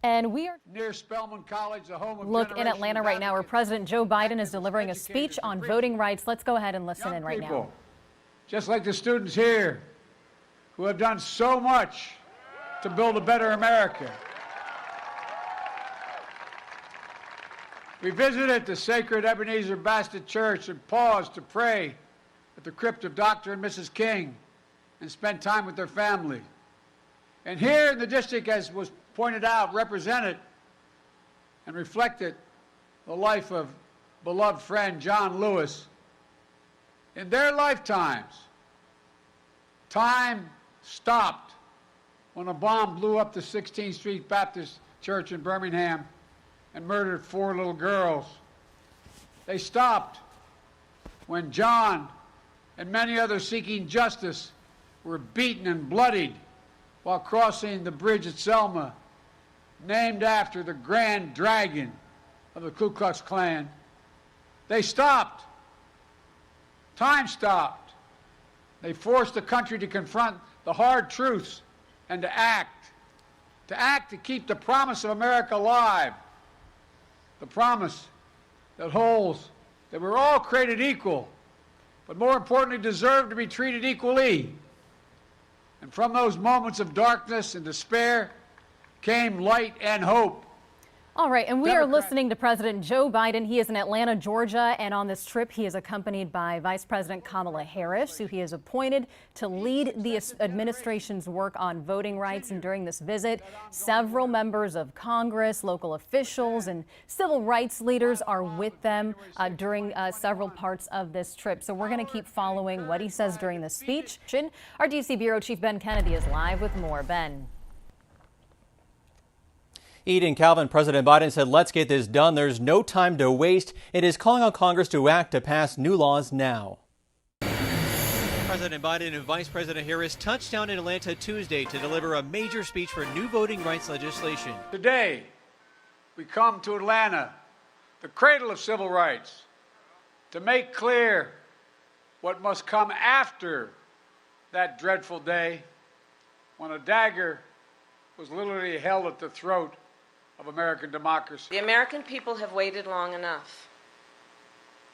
And we are near Spelman College, the home of look in Atlanta right now where President Joe Biden is delivering a speech on voting rights. Let's go ahead and listen in right now. Just like the students here who have done so much to build a better America. We visited the sacred Ebenezer Baptist Church and paused to pray at the crypt of Dr. and Mrs. King and spent time with their family. And here in the district, as was pointed out, represented and reflected the life of beloved friend John Lewis. In their lifetimes, time stopped when a bomb blew up the 16th Street Baptist Church in Birmingham and murdered 4 little girls. They stopped when John and many others seeking justice were beaten and bloodied while crossing the bridge at Selma, named after the Grand Dragon of the Ku Klux Klan. They stopped. Time stopped. They forced the country to confront the hard truths and to act to keep the promise of America alive, the promise that holds that we're all created equal, but more importantly, deserve to be treated equally. And from those moments of darkness and despair came light and hope. All right, and we are listening to President Joe Biden. He is in Atlanta, Georgia, and on this trip, he is accompanied by Vice President Kamala Harris, who he has appointed to lead the administration's work on voting rights. And during this visit, several members of Congress, local officials, and civil rights leaders are with them during several parts of this trip. So we're going to keep following what he says during this speech. Our D.C. Bureau Chief Ben Kennedy is live with more. Ben. Eden, Calvin, President Biden said, let's get this done. There's no time to waste. It is calling on Congress to act to pass new laws now. President Biden and Vice President Harris touched down in Atlanta Tuesday to deliver a major speech for new voting rights legislation. Today, we come to Atlanta, the cradle of civil rights, to make clear what must come after that dreadful day when a dagger was literally held at the throat of American democracy. The American people have waited long enough.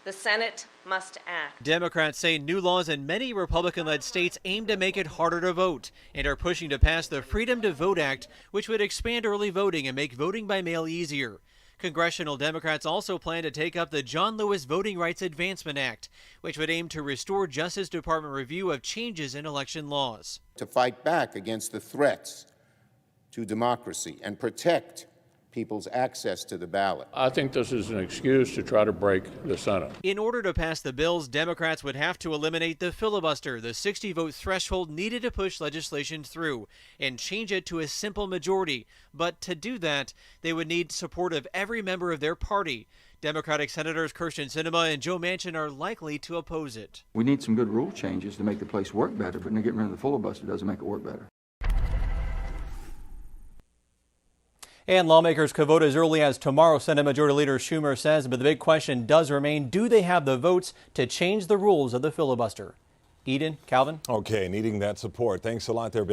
The Senate must act. Democrats say new laws in many Republican-led states aim to make it harder to vote and are pushing to pass the Freedom to Vote Act, which would expand early voting and make voting by mail easier. Congressional Democrats also plan to take up the John Lewis Voting Rights Advancement Act, which would aim to restore Justice Department review of changes in election laws. To fight back against the threats to democracy and protect people's access to the ballot. I think this is an excuse to try to break the Senate. In order to pass the bills, Democrats would have to eliminate the filibuster, the 60-vote threshold needed to push legislation through, and change it to a simple majority. But to do that, they would need support of every member of their party. Democratic Senators Kyrsten Sinema and Joe Manchin are likely to oppose it. We need some good rule changes to make the place work better, but getting rid of the filibuster doesn't make it work better. And lawmakers could vote as early as tomorrow, Senate Majority Leader Schumer says, but the big question does remain, do they have the votes to change the rules of the filibuster? Eden, Calvin? Okay, needing that support. Thanks a lot there, Ben.